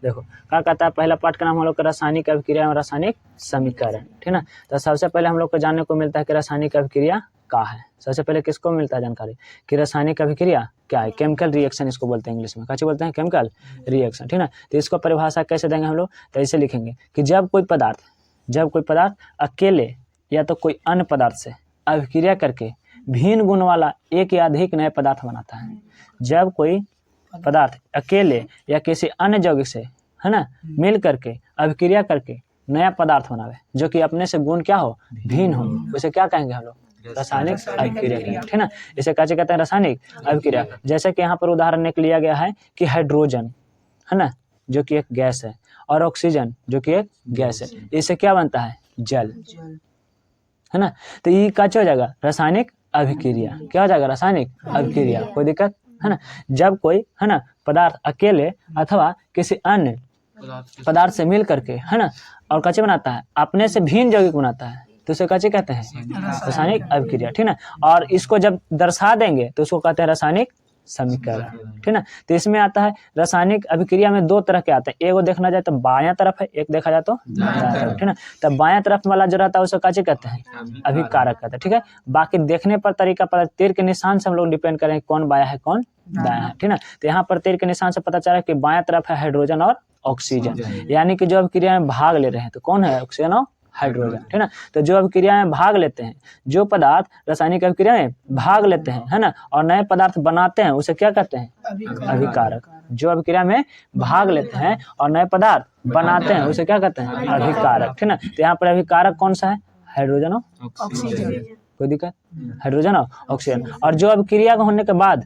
देखो क्या कहता है, पहला पार्ट का नाम हम लोग का रासायनिक अभिक्रिया और रासायनिक समीकरण, ठीक ना। तो सबसे पहले हम लोग को जानने को मिलता है कि रासायनिक अभिक्रिया क्या है। सबसे पहले किसको मिलता है जानकारी कि रासायनिक अभिक्रिया क्या है। केमिकल रिएक्शन इसको बोलते हैं, इंग्लिश में क्या बोलते हैं, केमिकल रिएक्शन, ठीक ना। तो इसको परिभाषा कैसे देंगे हम लोग, तो ऐसे लिखेंगे कि जब कोई पदार्थ अकेले या तो कोई अन्य पदार्थ से अभिक्रिया करके भिन्न गुण वाला एक या अधिक नए पदार्थ बनाता है। जब कोई पदार्थ अकेले या किसी अन्य यौगिक से, है ना, मिल करके अभिक्रिया करके नया पदार्थ बनावे जो कि अपने से गुण क्या हो, भिन्न हो, उसे क्या कहेंगे हम लोग, रासायनिक अभिक्रिया, ठीक ना। इसे कैसे कहते हैं, रासायनिक अभिक्रिया। जैसे कि यहाँ पर उदाहरण एक लिया गया है कि हाइड्रोजन, है ना, जो कि एक गैस है, और ऑक्सीजन जो कि एक गैस है, इससे क्या बनता है, जल, है ना। तो ये क्या हो जाएगा, रासायनिक अभिक्रिया। क्या हो जाएगा, रासायनिक अभिक्रिया, कोई दिक्कत है ना। जब कोई, है ना, पदार्थ अकेले अथवा किसी अन्य पदार्थ से मिल करके, है ना, और कच्चे बनाता है, अपने से भिन्न यौगिक बनाता है, तो उसे कच्चे कहते हैं रासायनिक अभिक्रिया, ठीक ना। और इसको जब दर्शा देंगे तो उसको कहते हैं रासायनिक समीकरण, ठीक ना। तो इसमें आता है रासायनिक अभिक्रिया में दो तरह के आते हैं, एगो देखना जाए तो बायां तरफ है, एक देखा जाए तो दायां तरफ, ठीक ना। तब बायां तरफ वाला जो रहता है उसे कच्चे कहते हैं अभिकारक कहते हैं, ठीक है। बाकी देखने पर तरीका पर तीर के निशान से हम लोग डिपेंड करें कौन बायां है कौन दायां है, ठीक ना। तो यहाँ पर तीर के निशान से पता चला कि बायां तरफ है हाइड्रोजन और ऑक्सीजन, यानी कि जो अभिक्रिया में भाग ले रहे हैं तो कौन है, ऑक्सीजन और हाइड्रोजन, ठीक ना। तो जो अभिक्रिया में भाग लेते हैं, जो पदार्थ रासायनिक अभिक्रिया में भाग लेते हैं, है ना, और नए पदार्थ बनाते हैं, उसे क्या कहते हैं, अभिकारक। जो अभिक्रिया में भाग लेते हैं और नए पदार्थ बनाते हैं उसे क्या कहते हैं, अभिकारक, ठीक ना। तो यहाँ पर अभिकारक कौन सा है, हाइड्रोजन और ऑक्सीजन, कोई दिक्कत, हाइड्रोजन और ऑक्सीजन। और जो अभिक्रिया होने के बाद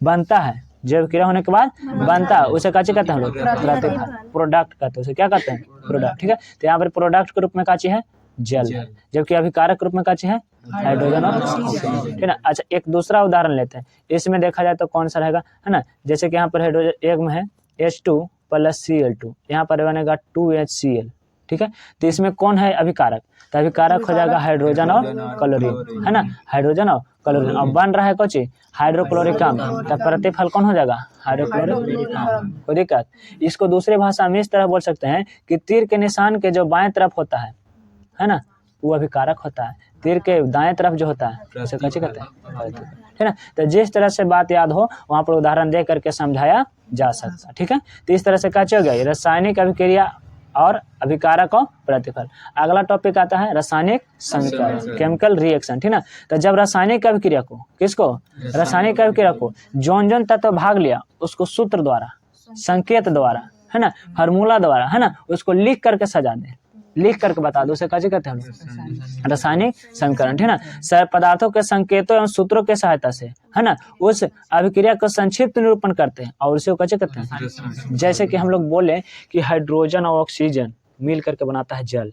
बनता है, जो अभिक्रिया होने के बाद बनता है उसे काची कहते हैं हम लोग, प्रतिफल, प्रोडक्ट कहते हैं, उसे क्या कहते हैं, प्रोडक्ट, ठीक है। तो यहाँ पर प्रोडक्ट के रूप में काची है, जल है, जबकि अभिकारक के रूप में काची है, हाइड्रोजन और ऑक्सीजन, ठीक है। अच्छा, एक दूसरा उदाहरण लेते हैं, इसमें देखा जाए तो कौन सा रहेगा, है ना। जैसे कि यहाँ पर हाइड्रोजन एक में है H2 + Cl2, यहाँ पर बनेगा 2HCl, ठीक है। तो इसमें कौन है अभिकारक, तो अभिकारक हो जाएगा हाइड्रोजन और क्लोरीन, है ना, हाइड्रोजन और क्लोरीन। अब बन रहा है कौन चीज, हाइड्रोक्लोरिक अम्ल, तो प्रतिफल कौन हो जाएगा, हाइड्रोक्लोरिक अम्ल, कोई दिक्कत। इसको दूसरी भाषा में इस तरह बोल सकते हैं कि तीर के निशान के जो बाएं तरफ होता है ना, वो अभिकारक होता है, तीर के दाएं तरफ जो होता है उसे कैसे कहते हैं, ठीक है ना। तो जिस तरह से बात याद हो वहाँ पर उदाहरण दे करके समझाया जा सकता है, ठीक है। तो इस तरह से कैसे हो गया, रासायनिक अभिक्रिया और अभिकारक और प्रतिफल। अगला टॉपिक आता है रासायनिक समीकरण, केमिकल रिएक्शन, ठीक ना। तो जब रासायनिक अभिक्रिया को, किसको, रासायनिक अभिक्रिया को जौन तत्व भाग लिया उसको सूत्र द्वारा, संकेत द्वारा, है ना, फार्मूला द्वारा, है ना, उसको लिख करके सजा दे, लिख करके बता दो, उसे कैसे कहते हैं, रासायनिक समीकरण, ठीक ना। पदार्थों के संकेतों एवं सूत्रों के सहायता से, है ना, उस अभिक्रिया को संक्षिप्त निरूपण करते हैं और उसे कैसे कहते हैं। जैसे कि हम लोग बोले कि हाइड्रोजन और ऑक्सीजन मिल करके बनाता है जल,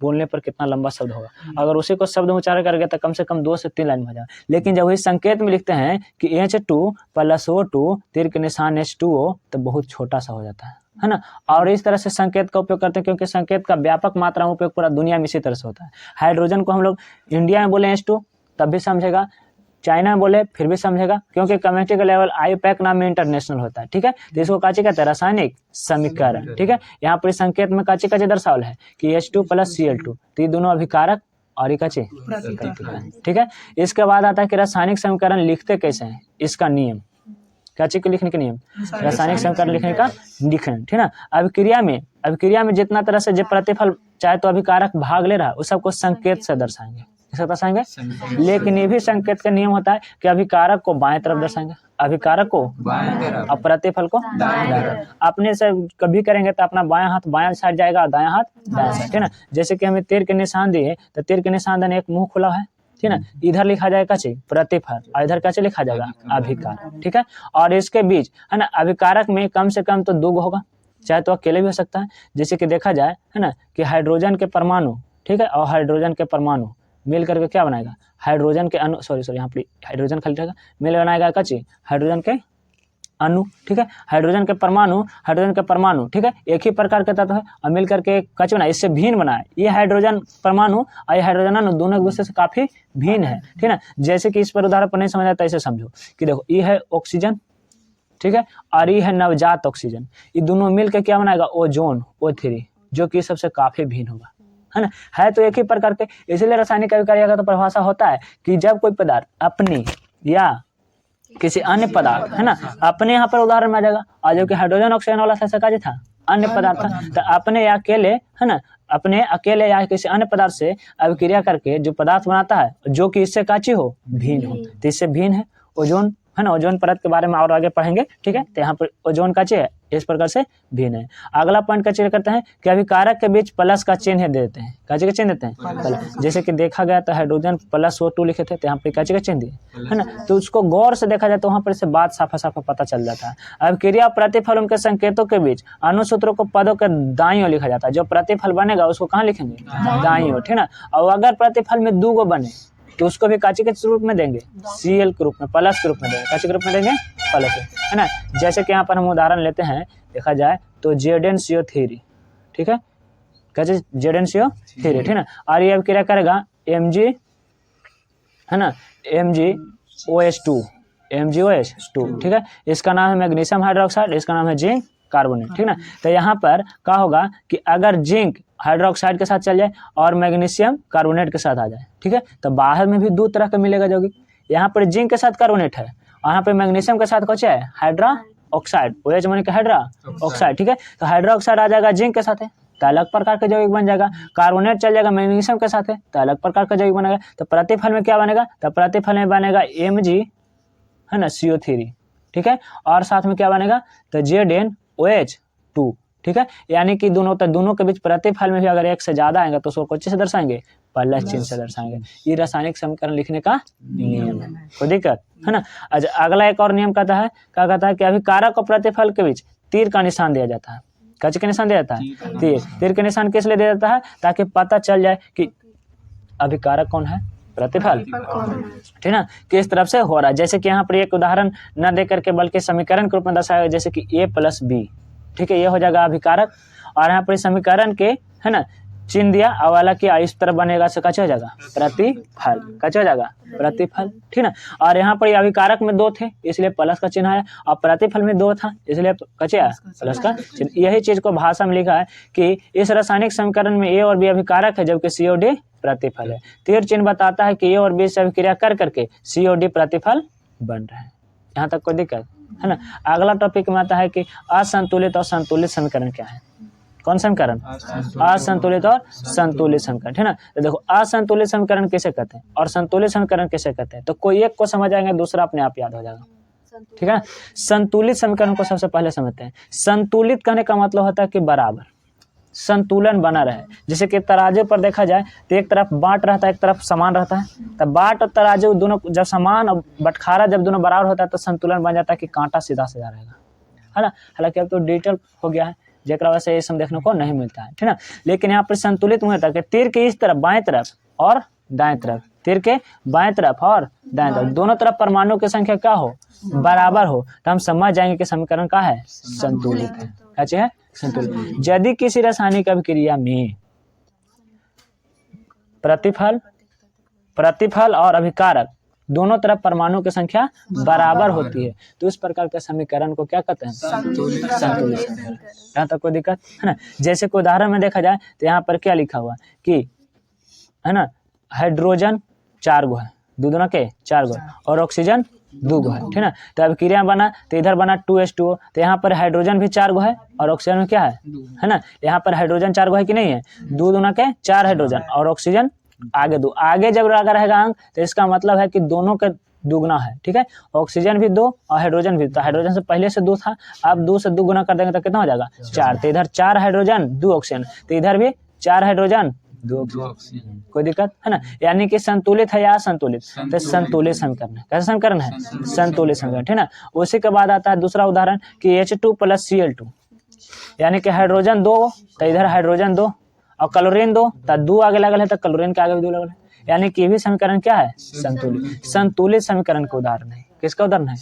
बोलने पर कितना लंबा शब्द होगा, अगर उसी को शब्द उच्चारण करके तो कम से कम 2 से 3 लाइन में हो जाए। लेकिन जब वही संकेत में लिखते हैं कि H2 + O2 तीर के निशान H2O, तो बहुत छोटा सा हो जाता है ना। और इस तरह से संकेत का उपयोग करते हैं क्योंकि संकेत का व्यापक मात्रा में उपयोग पूरा दुनिया में इसी तरह से होता है। हाइड्रोजन को हम लोग इंडिया में बोले H2 तब भी समझेगा, चाइना में बोले फिर भी समझेगा, क्योंकि केमिस्ट्री का लेवल IUPAC नाम में इंटरनेशनल होता है, ठीक है। तो इसको काची कहते हैं, रासायनिक समीकरण, ठीक है। यहाँ पर संकेत में काची दर्शावल है कि H2 + Cl2, तो ये दोनों अभिकारक और ये काची, ठीक है। इसके बाद आता है कि रासायनिक समीकरण लिखते कैसे हैं, इसका नियम, काची को लिखने के नियम, रासायनिक समीकरण लिखने का नियम, ठीक ना। अभिक्रिया में जितना तरह से जो प्रतिफल चाहे तो अभिकारक भाग ले रहा है उस सबको संकेत से दर्शाएंगे, किससे दर्शाएंगे, लेकिन ये भी संकेत का नियम होता है कि अभिकारक को बाएं तरफ दर्शाएंगे, अभिकारक को और प्रतिफल को दाएं तरफ। अपने से कभी करेंगे तो अपना बायां हाथ बायां साइड जाएगा, दायां हाथ दायां साइड, ठीक ना। जैसे कि हमें तीर के निशान दिए तो तीर के निशान देने एक मुंह खुला है, ठीक ना, इधर लिखा जाएगा प्रतिफल और इधर कैसे लिखा जाएगा, अभिकारक, ठीक है। और इसके बीच, है ना, अभिकारक में कम से कम तो 2 होगा, चाहे तो अकेले भी हो सकता है। जैसे कि देखा जाए, है ना, कि हाइड्रोजन के परमाणु, ठीक है, और हाइड्रोजन के परमाणु मिल करके क्या बनाएगा, हाइड्रोजन के अणु, सॉरी यहाँ पे हाइड्रोजन खाली रहेगा, मिल बनाएगा कच्ची हाइड्रोजन के अणु, ठीक है। हाइड्रोजन के परमाणु, ठीक है, एक ही प्रकार के तत्व है और मिल करके कच्चे बना, इससे भिन्न बना है। ये हाइड्रोजन परमाणु और ये हाइड्रोजन अणु दोनों एक दूसरे से काफी भिन्न है, ठीक है ना। जैसे कि इस पर उदाहरण पर नहीं समझ आता, ऐसे समझो कि देखो ये है ऑक्सीजन, ठीक है। और ये है नवजात ऑक्सीजन। ये दोनों मिलकर क्या बनाएगा, ओजोन, O3, जो कि सबसे काफी भिन्न होगा, है ना। है तो एक ही प्रकार के, इसलिए रासायनिक अभिक्रिया का तो परिभाषा होता है कि जब कोई पदार्थ अपनी या किसी अन्य पदार्थ, है ना, अपने यहाँ पर उदाहरण में आ जाएगा, और जो कि हाइड्रोजन ऑक्सीजन वाला था था अन्य पदार्थ था, तो अपने या अकेले, है ना, अपने अकेले या किसी अन्य पदार्थ से अभिक्रिया करके जो पदार्थ बनाता है जो कि इससे काची हो, भिन्न हो, तो इससे भिन्न है ओजोन, है ना। ओजोन परत के बारे में और आगे पढ़ेंगे, ठीक है। तो यहाँ पर ओजोन काची है, इस प्रकार से भिन्न है। अगला पॉइंट का चिन्ह करते हैं कि अभिकारक के बीच प्लस का चिन्ह देते हैं, काची का चिन्ह देते हैं प्लस। जैसे कि देखा गया तो हाइड्रोजन प्लस O2 लिखे थे, तो यहाँ पे काची का चिन्ह दिए, है ना। तो उसको गौर से देखा जाए तो वहाँ पर से बात साफा साफा पता चल जाता है। अभिक्रिया प्रतिफल उनके संकेतों के बीच अनुसूत्रों को पदों के दाईं ओर लिखा जाता है। जो प्रतिफल बनेगा उसको कहाँ लिखेंगे, दाईं ओर, ठीक ना। और अगर प्रतिफल में 2 गो बने तो उसको भी काची के रूप में देंगे, Cl के रूप में, प्लस के रूप में देंगे, काची के रूप में देंगे, प्लस, है ना। जैसे कि यहाँ पर हम उदाहरण लेते हैं, देखा जाए तो ZnCO3, ठीक है, कैसे ZnCO3, ठीक ना। और ये अब क्या करेगा Mg, है ना, MgOH2, ठीक है। इसका नाम है मैग्नीशियम हाइड्रोक्साइड, इसका नाम है जिंक कार्बोनेट, ठीक ना। तो यहाँ पर क्या होगा कि अगर जिंक हाइड्रोक्साइड के साथ चल जाए और मैग्नीशियम कार्बोनेट के साथ आ जाए, ठीक है, तो बाहर में भी 2 तरह का मिलेगा, जो कि यहाँ पर जिंक के साथ कार्बोनेट है और यहाँ पे मैग्नीशियम के साथ कौन है, हाइड्रा ऑक्साइड, OH माने हाइड्रा ऑक्साइड, ठीक है। तो हाइड्रा ऑक्साइड आ जाएगा जिंक के साथ है, तो अलग प्रकार का यौगिक बन जाएगा। कार्बोनेट चल जाएगा मैग्नीशियम के साथ है, तो अलग प्रकार का यौगिक बनेगा। तो प्रतिफल में क्या बनेगा, तो प्रतिफल में बनेगा Mg, है ना, CO3, ठीक है। और साथ में क्या बनेगा, तो ZnOH2, ठीक है। यानी कि दोनों के बीच प्रतिफल में भी अगर 1 से ज्यादा आएगा तो उसको किस से दर्शाएंगे, प्लस चिन्ह से दर्शाएंगे। ये रासायनिक समीकरण लिखने का नियम है, कोई दिक्कत है ना। अगला एक और नियम कहता है, क्या कहता है कि अभिकारक और प्रतिफल के बीच तीर का निशान दिया जाता है। कैसे का निशान दिया जाता है, तीर का निशान किस लिए दिया जाता है, ताकि पता चल जाए कि अभिकारक कौन है, प्रतिफल, ठीक ना, किस तरफ से हो रहा है। जैसे कि यहाँ पर एक उदाहरण न दे करके बल्कि समीकरण के रूप में दर्शाया, जैसे कि A + B, ठीक है, ये हो जाएगा अभिकारक। और यहाँ पर समीकरण के, है ना, चिन्ह दिया वाला कि इस तरह बनेगा, से कैसे हो जाएगा, प्रतिफल, कैसे हो जाएगा, प्रतिफल, ठीक ना। और यहाँ पर अभिकारक में 2 थे इसलिए प्लस का चिन्ह आया, और प्रतिफल में 2 था इसलिए कैसे आया, प्लस का चिन्ह। यही चीज को भाषा में लिखा है कि इस रासायनिक समीकरण में A और B अभिकारक है जबकि C और D प्रतिफल है। तीर चिन्ह बताता है कि A और B से अभिक्रिया कर करके C और D प्रतिफल बन रहे हैं। यहाँ तक कोई दिक्कत है ना। अगला टॉपिक में आता है कि असंतुलित और संतुलित समीकरण क्या है। कौन समीकरण, असंतुलित और संतुलित समीकरण, ठीक ना। तो देखो असंतुलित समीकरण कैसे कहते हैं और संतुलित समीकरण कैसे कहते हैं, तो कोई एक को समझ आएंगे दूसरा अपने आप याद हो जाएगा, ठीक है। संतुलित समीकरण को सबसे पहले समझते हैं। संतुलित कहने का मतलब होता है कि बराबर, संतुलन बना रहे। जैसे कि तराजू पर देखा जाए तो एक तरफ बाट रहता है, एक तरफ समान रहता है, तो बाट और तराजू दोनों जब समान और बटखारा जब दोनों बराबर होता है तो संतुलन बन जाता है कि कांटा सीधा सीधा रहेगा, है ना। हालांकि अब तो डिजिटल हो गया है जेकरा वजह से ये सब देखने को नहीं मिलता है, ठीक ना। लेकिन यहाँ पर संतुलित होता है कि तीर के इस तरफ बाएं तरफ और दाएं तरफ, तीर के बाएं तरफ और दाएं तरफ दोनों तरफ परमाणु की संख्या क्या हो, बराबर हो, तो हम समझ जाएंगे कि समीकरण क्या है, संतुलित है। क्या चीज है, संतुलित। यदि किसी रासायनिक अभिक्रिया में प्रतिफल और अभिकारक दोनों तरफ परमाणु की संख्या बराबर होती है तो उस प्रकार के समीकरण को क्या कहते हैं, संतुलित समीकरण। यहाँ तक कोई दिक्कत है ना। जैसे कोई उदाहरण में देखा जाए तो यहाँ पर क्या लिखा हुआ कि, है ना, हाइड्रोजन 4 गो है, 2 दूना के 4 गो, और ऑक्सीजन 2 गो है, ठीक ना। तो अभिक्रिया बना तो इधर बना 2H2O, तो यहाँ पर हाइड्रोजन भी 4 गो है और ऑक्सीजन में क्या है ना, यहाँ पर हाइड्रोजन 4 गो है कि नहीं है, 2 दूना के 4 हाइड्रोजन और ऑक्सीजन आगे 2, आगे जब अगर रहेगा अंक तो इसका मतलब है कि दोनों का दुगना है, ठीक है। ऑक्सीजन भी 2 और हाइड्रोजन भी, तो हाइड्रोजन से पहले से 2 था, अब 2 से 2 गुना कर देंगे तो कितना हो जाएगा, 4। तो इधर 4 हाइड्रोजन 2 ऑक्सीजन, तो इधर भी 4 हाइड्रोजन 2 ऑक्सीजन, कोई दिक्कत है ना। यानी कि संतुलित है या असंतुलित, तो संतुलित समीकरण है। कैसा समीकरण है, संतुलित समीकरण, ठीक ना। उसी के बाद आता है दूसरा उदाहरण कि H2 + Cl2, यानी कि हाइड्रोजन 2 तो इधर हाइड्रोजन 2 और क्लोरीन 2, तो 2 आगे लगल है तो क्लोरीन के आगे भी 2 लगल है, यानी कि भी समीकरण क्या है, संतुलित। संतुलित समीकरण का उदाहरण है। किसका उदाहरण है,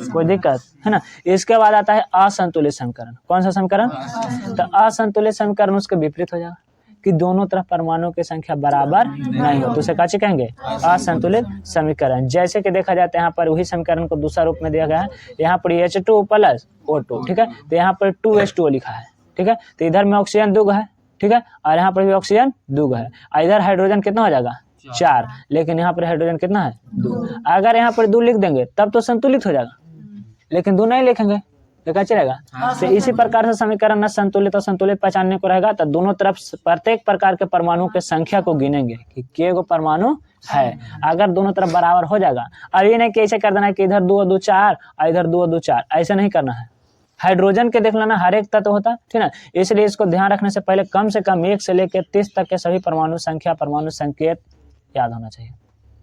कोई दिक्कत है ना। इसके बाद आता है असंतुलित समीकरण। कौन सा समीकरण, तो असंतुलित समीकरण उसके विपरीत हो जाएगा। कि दोनों तरफ परमाणु की संख्या बराबर नहीं हो, तो उसे क्या कहेंगे? असंतुलित समीकरण। जैसे कि देखा जाता है यहाँ पर वही समीकरण को दूसरा रूप में दिया गया है, यहाँ पर H2 प्लस O2, ठीक है, तो यहाँ पर 2H2O लिखा है, ठीक है, तो इधर में ऑक्सीजन दुग है, ठीक है, और यहाँ पर भी ऑक्सीजन दुग है, इधर हाइड्रोजन कितना हो जाएगा? 4, लेकिन यहाँ पर हाइड्रोजन कितना है? 2। अगर यहाँ पर 2 लिख देंगे तब तो संतुलित हो जाएगा, लेकिन 2 नहीं लिखेंगे तो क्या चलेगा? तो इसी प्रकार से समीकरण न संतुलित और संतुलित पहचानने को रहेगा, तो दोनों तरफ प्रत्येक प्रकार के परमाणु के संख्या को गिनेंगे कि के गो परमाणु है। अगर दोनों तरफ बराबर हो जाएगा, और ये नहीं कि ऐसे कर देना है कि इधर 2 और 2 4 और इधर 2 और 2 4, ऐसे नहीं करना है। हाइड्रोजन के देख लेना हर एक तत्व होता है, ठीक है, इसलिए इसको ध्यान रखने से पहले कम से कम 1 से लेकर 30 तक के सभी परमाणु संख्या, परमाणु संकेत याद होना चाहिए,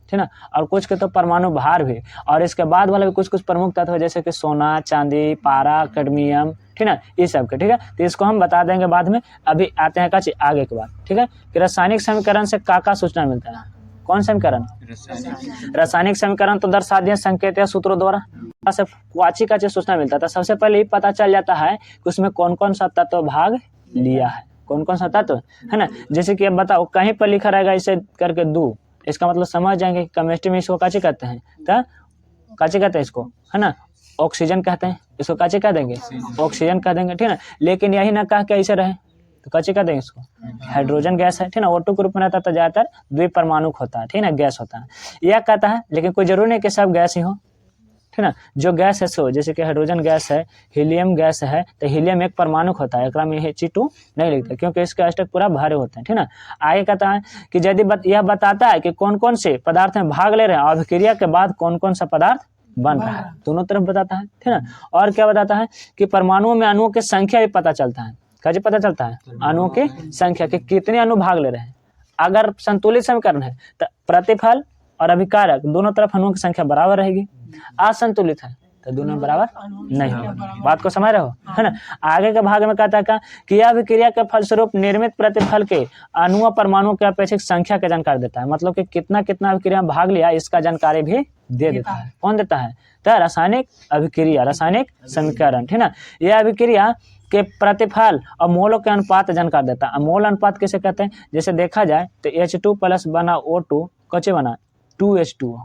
ठीक है, और कुछ के तो परमाणु भार भी, और इसके बाद वाले भी कुछ प्रमुख तत्व जैसे कि सोना, चांदी, पारा, कैडमियम, ठीक है, ये सब के, ठीक है, तो इसको हम बता देंगे बाद में। अभी आते हैं काची आगे के बाद, ठीक है, कि रासायनिक समीकरण से का सूचना मिलता है? कौन समीकरण? रासायनिक समीकरण तो दर्शा दिए संकेत या सूत्रों द्वारा से वाची का सूचना मिलता था। सबसे पहले ये पता चल जाता है कि उसमें कौन कौन सा तत्व भाग लिया है, कौन कौन सा तत्व है ना। जैसे कि अब बताओ, कहीं पर लिखा रहेगा इसे करके 2, इसका मतलब समझ जाएंगे कि केमिस्ट्री में इसको काची कहते हैं, तो काची कहते हैं इसको, है ना, ऑक्सीजन कहते हैं, इसको काची कह देंगे? ऑक्सीजन कह देंगे, ठीक है, लेकिन यही ना कह के ऐसे रहे तो काची कह देंगे इसको? हाइड्रोजन गैस है, ठीक है, O2 के रूप में रहता है तो ज्यादातर द्विपरमाणुक होता है, ठीक है ना, गैस होता है। यह कहता है, लेकिन कोई जरूरी नहीं कि सब गैस ही हो, ठीक है ना, जो गैस है सो, जैसे कि हाइड्रोजन गैस है, हीलियम गैस है, तो हीलियम एक परमाणुक होता है, एकरा में He2 नहीं लिखता क्योंकि इसके अष्टक पूरा भरे होते हैं, ठीक है ना। आगे कहता है कि यदि यह बताता है कि कौन कौन से पदार्थ में भाग ले रहे हैं और अभिक्रिया के बाद कौन कौन सा पदार्थ बन रहा है, दोनों तरफ बताता है, ठीक है ना। और क्या बताता है कि परमाणुओं में अणुओं की संख्या भी पता चलता है। कैसे पता चलता है? अणुओं की संख्या, कि कितने अणु भाग ले रहे हैं। अगर संतुलित समीकरण है तो प्रतिफल और अभिकारक दोनों तरफ अणुओं की संख्या बराबर रहेगी। असंतुलित है तो दोनों बराबर नहीं होगा। बात को समझ रहे हो, है ना। आगे के भाग में कहता है कि यह अभिक्रिया के फलस्वरूप निर्मित प्रतिफल के अणुओं परमाणुओं के अपेक्षित संख्या की जानकारी देता है। मतलब कि कितना कितना अभिक्रिया में भाग लिया इसका जानकारी भी दे देता है। कौन देता है? तो रासायनिक अभिक्रिया, रासायनिक समीकरण, ठीक ना। यह अभिक्रिया के प्रतिफल और मोलों के अनुपात जानकारी देता है। मोल अनुपात किसे कहते हैं? जैसे देखा जाए तो H2 प्लस बना O2 कच्चे बना 2H2O,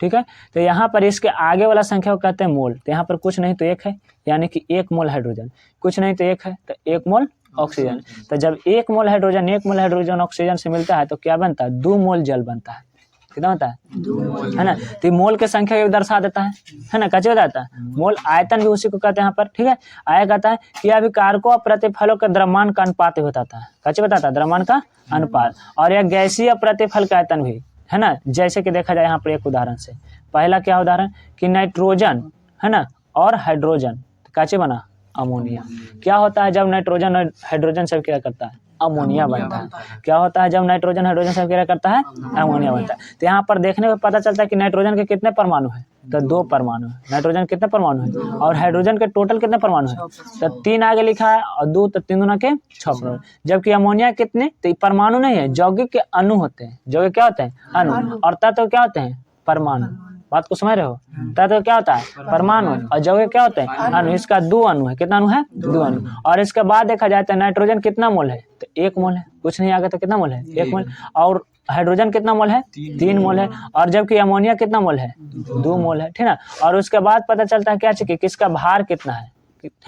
ठीक है। तो यहाँ पर इसके आगे वाला संख्या को कहते हैं मोल। तो यहाँ पर कुछ नहीं तो 1 है, यानी कि 1 मोल हाइड्रोजन, कुछ नहीं तो 1 है तो 1 मोल ऑक्सीजन। तो जब 1 मोल हाइड्रोजन ऑक्सीजन से मिलता है तो क्या बनता है? 2 मोल जल बनता है। कितना होता है? 2 मोल, है ना। तो मोल के संख्या भी दर्शा देता है ना। कैसे बताता है? मोल आयतन भी उसी को कहते हैं यहाँ पर, ठीक है। आया कहता है कि अभिकारकों और प्रतिफलों के द्रव्यमान का अनुपात भी बताता है। कैसे बताता है? द्रव्यमान का अनुपात। और यह गैसीय प्रतिफल का आयतन भी, है ना। जैसे कि देखा जाए यहाँ पर एक उदाहरण से, पहला क्या उदाहरण कि नाइट्रोजन, है ना, और हाइड्रोजन कैसे बना? अमोनिया। क्या होता है जब नाइट्रोजन और हाइड्रोजन से क्या करता है? अमोनिया बनता है। क्या होता है जब नाइट्रोजन हाइड्रोजन से क्या करता है? अमोनिया बनता है। तो यहाँ पर देखने में पता चलता है कि नाइट्रोजन के कितने परमाणु है? तो 2 परमाणु है। नाइट्रोजन कितने परमाणु है? और हाइड्रोजन के टोटल कितने परमाणु है? तो 3 आगे लिखा है और 2 तो 3 दूना के 6 परमाणु। जबकि अमोनिया कितने? तो परमाणु नहीं है, यौगिक के अणु होते हैं। यौगिक क्या होते हैं? अणु। और तत्व क्या होते हैं? परमाणु। बात को समझ रहे हो? तत्व क्या होता है? परमाणु। और यौगिक क्या होते हैं? अणु। इसका 2 अणु है। कितना अणु है? 2 अणु। और इसके बाद देखा जाए तो नाइट्रोजन कितना मोल है? तो 1 मोल है। कुछ नहीं आगे तो कितना मोल है? 1 मोल। और हाइड्रोजन कितना मोल है? 3 मोल है। और जबकि अमोनिया कितना मोल है? 2 मोल है, ठीक ना। और उसके बाद पता चलता है क्या कि किसका भार कितना है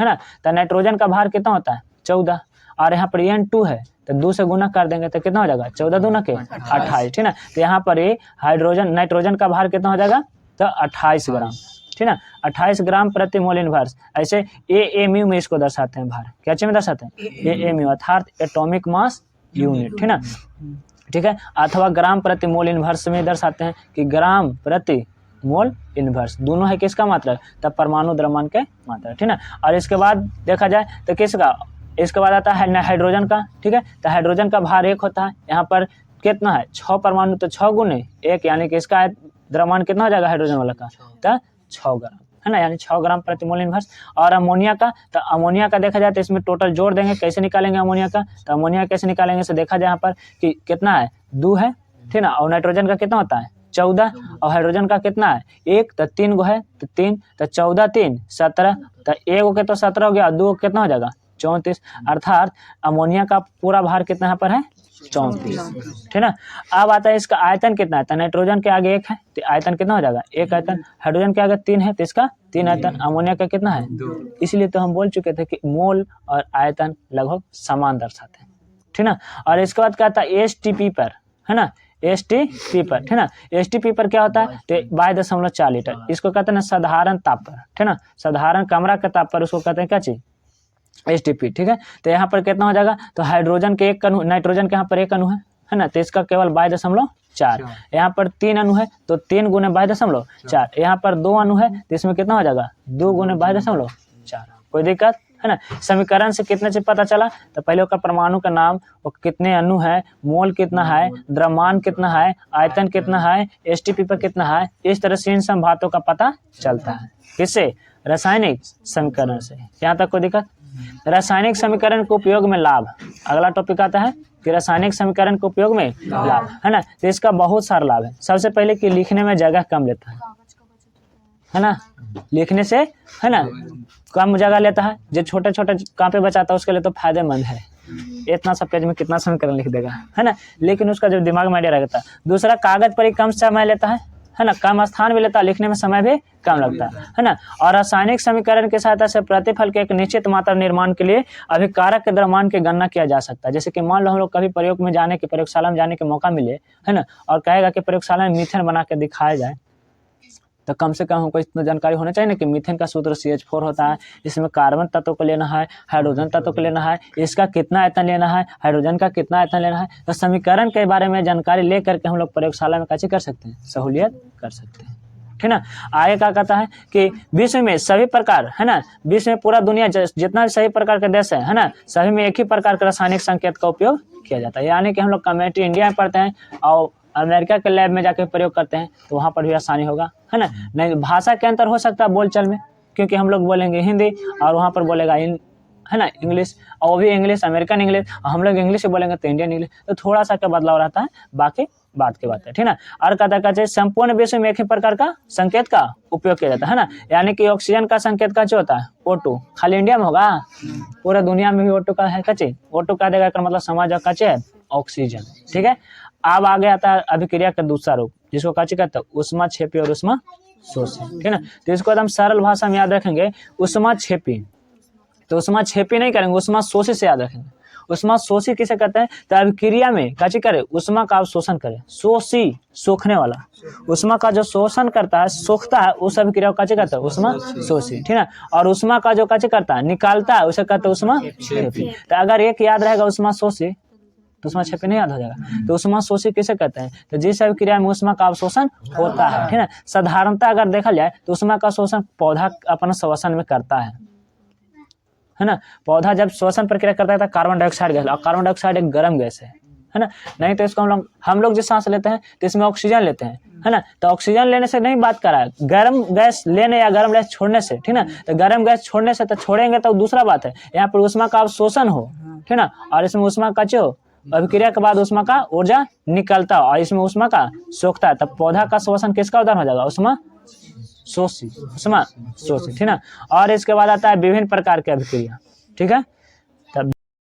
ना। तो नाइट्रोजन का भार कितना होता है? 14। और यहाँ पर N2 है तो 2 से गुना कर देंगे तो कितना हो जाएगा? 14 दूना के 28, ठीक ना। तो यहाँ पर ये नाइट्रोजन का भार कितना हो जाएगा? तो 28 ग्राम, ठीक ना। 28 ग्राम प्रति मोल इनवर्स। ऐसे AMU में इसको दर्शाते हैं भार। क्या चीज में दर्शाते हैं? AMU अर्थात एटॉमिक मास यूनिट, ठीक ना, ठीक है। अथवा ग्राम प्रति मोल इनवर्स में दर्शाते हैं कि ग्राम प्रति मोल इनवर्स। दोनों है किसका मात्रा? तब परमाणु द्रव्यमान के मात्रा, ठीक ना। और इसके बाद देखा जाए तो किसका? इसके बाद आता है हाइड्रोजन का, ठीक है। तो हाइड्रोजन का भार 1 होता है। यहाँ पर कितना है? 6 परमाणु, तो 6 गुने 1, यानी कि इसका द्रव्यमान कितना हो जाएगा हाइड्रोजन वाला का? तो 6 ग्राम, है ना, यानी 6 ग्राम प्रति मोल इनवर्स। और अमोनिया का, तो अमोनिया का देखा जाए तो इसमें टोटल जोड़ देंगे। कैसे निकालेंगे अमोनिया का? तो अमोनिया कैसे निकालेंगे से देखा जाए यहाँ पर कि कितना है? 2 है, ठीक ना। और नाइट्रोजन का कितना होता है? 14। और हाइड्रोजन का कितना है? 1, तो 3 गो है तो 3, तो 14 3 17, तो 1 के तो 17 हो गया, 2 कितना हो जाएगा? 34। अर्थात अमोनिया का पूरा भार कितना यहाँ पर है? 34, ठीक ना। अब आता है इसका आयतन कितना है, तो नाइट्रोजन के आगे 1 है तो आयतन कितना हो जाएगा 1 आयतन, हाइड्रोजन के आगे 3 है तो इसका 3 आयतन, अमोनिया का कितना है 2, इसलिए तो हम बोल चुके थे कि मोल और आयतन लगभग समान दर्शाते हैं, ठीक ना। और इसके बाद क्या आता है एसटीपी पर, है ना, एसटीपी पर, ठीक ना। एसटीपी पर क्या होता है तो 22.4 लीटर, इसको कहते हैं ना साधारण ताप पर, ठीक ना, साधारण कमरा के ताप पर उसको कहते हैं क्या चीज एसटीपी, ठीक है। तो यहाँ पर कितना हो जाएगा, तो हाइड्रोजन के 1 अणु, नाइट्रोजन के यहाँ पर 1 अणु है ना, तो इसका केवल 22.4, यहाँ पर 3 अणु है तो 3 गुने 22.4, यहाँ पर 2 अणु है तो इसमें कितना हो जाएगा 2 गुने 22.4, कोई दिक्कत है ना। समीकरण से कितने से पता चला, तो पहले उसका परमाणु का नाम, वो कितने अणु है, मोल कितना है, द्रव्यमान कितना है, आयतन कितना है, एसटीपी पर कितना है, इस तरह से इन सब बातों का पता चलता है, किससे, रासायनिक समीकरण से। यहाँ तक कोई दिक्कत। रासायनिक समीकरण के उपयोग में लाभ, अगला टॉपिक आता है कि रासायनिक समीकरण के उपयोग में लाभ, है ना। तो इसका बहुत सारा लाभ है। सबसे पहले कि लिखने में जगह कम लेता है ना, लिखने से, है ना, कम जगह लेता है, जो छोटे छोटे कांपे बचाता है उसके लिए तो फायदेमंद है, इतना सा पेज में कितना समीकरण लिख देगा, है ना, लेकिन उसका जो दिमाग में आइडिया रहता है। दूसरा, कागज पर ही कम समय लेता है ना, कम स्थान भी लेता है, लिखने में समय भी कम लगता है ना। और रासायनिक समीकरण की सहायता से प्रतिफल के एक निश्चित मात्रा निर्माण के लिए अभिकारक के द्रव्यमान की गणना किया जा सकता है। जैसे कि मान लो हम लोग कभी प्रयोग में जाने के, प्रयोगशाला में जाने के मौका मिले, है ना, और कहेगा कि प्रयोगशाला में मीथेन बना के दिखाया जाए, तो कम से कम हमको इतना जानकारी होना चाहिए ना कि मीथेन का सूत्र CH4 होता है, इसमें कार्बन तत्व को लेना है, हाइड्रोजन तत्व को लेना है, इसका कितना आयतन लेना है, हाइड्रोजन का कितना आयतन लेना है। तो समीकरण के बारे में जानकारी ले करके हम लोग प्रयोगशाला में कैसे कर सकते हैं, सहूलियत कर सकते हैं, ठीक ना। आगे क्या कहता है कि विश्व में सभी प्रकार, है ना, विश्व में पूरा दुनिया जितना भी सभी प्रकार के देश है ना, सभी में एक ही प्रकार का रासायनिक संकेत का उपयोग किया जाता है। यानी कि हम लोग कमेटी इंडिया में पढ़ते हैं और अमेरिका के लैब में जाकर प्रयोग करते हैं तो वहाँ पर भी आसानी होगा, है ना। नहीं, भाषा के अंतर हो सकता है बोलचाल में, क्योंकि हम लोग बोलेंगे हिंदी और वहाँ पर बोलेगा है ना इंग्लिश, और वो भी इंग्लिश अमेरिकन इंग्लिश, और हम लोग इंग्लिश से बोलेंगे तो इंडियन इंग्लिश, तो थोड़ा सा क्या बदलाव रहता है, बाकी बात की बात है, ठीक ना। और कहता है संपूर्ण विश्व में एक ही प्रकार का संकेत का उपयोग किया जाता है ना। यानी कि ऑक्सीजन का संकेत का जो होता है O2, खाली इंडिया में होगा, पूरा दुनिया में भी O2 का है कचे, O2 का देगा मतलब समाज कचे है ऑक्सीजन, ठीक है। अब आगे आता है अभिक्रिया का दूसरा रूप, जिसको कचे कहते हैं ऊष्माक्षेपी और ऊष्माशोषी, ठीक ना। तो इसको एकदम सरल भाषा में याद रखेंगे, ऊष्माक्षेपी, तो ऊष्माक्षेपी नहीं करेंगे, ऊष्माशोषी से याद रखेंगे। ऊष्माशोषी किसे कहते हैं, तो अभिक्रिया में काची करे, ऊष्मा का अवशोषण करे, शोषी सोखने वाला, ऊष्मा का जो शोषण करता है, सोखता है, उस अभिक्रिया को काची कहते हैं ऊष्माशोषी, ठीक ना। और ऊष्मा का जो काची करता है, निकालता है, उसे कहते हैं ऊष्माक्षेपी। तो अगर एक याद रहेगा ऊष्माशोषी तो ऊष्माक्षेपी नहीं याद हो जाएगा। तो ऊष्माशोषी किसे कहते हैं, तो जिस अभिक्रिया में ऊष्मा का अवशोषण होता है, ठीक है। साधारणतः अगर देखा जाए तो ऊष्मा का शोषण पौधा अपना श्वसन में करता है ना। पौधा जब श्वसन प्रक्रिया करता है तो कार्बन डाइऑक्साइड गैस, और कार्बन डाइऑक्साइड एक गर्म गैस है ना। नहीं तो इसको हम लोग जो सांस लेते हैं तो इसमें ऑक्सीजन लेते हैं, है ना। तो ऑक्सीजन लेने से नहीं बात कर रहा है, गर्म गैस लेने या गर्म गैस छोड़ने से, ठीक ना। तो गर्म गैस छोड़ने से तो छोड़ेंगे तो दूसरा बात है, यहाँ पर ऊष्मा का अवशोषण हो, ठीक ना, और इसमें ऊष्मा का जो अभिक्रिया के बाद ऊष्मा का ऊर्जा निकलता है और इसमें ऊष्मा का सोखता है, तब पौधा का श्वसन किसका उदाहरण हो जाएगा, ऊष्माशोषी, ठीक ना। और इसके बाद आता है विभिन्न प्रकार की अभिक्रिया, ठीक है।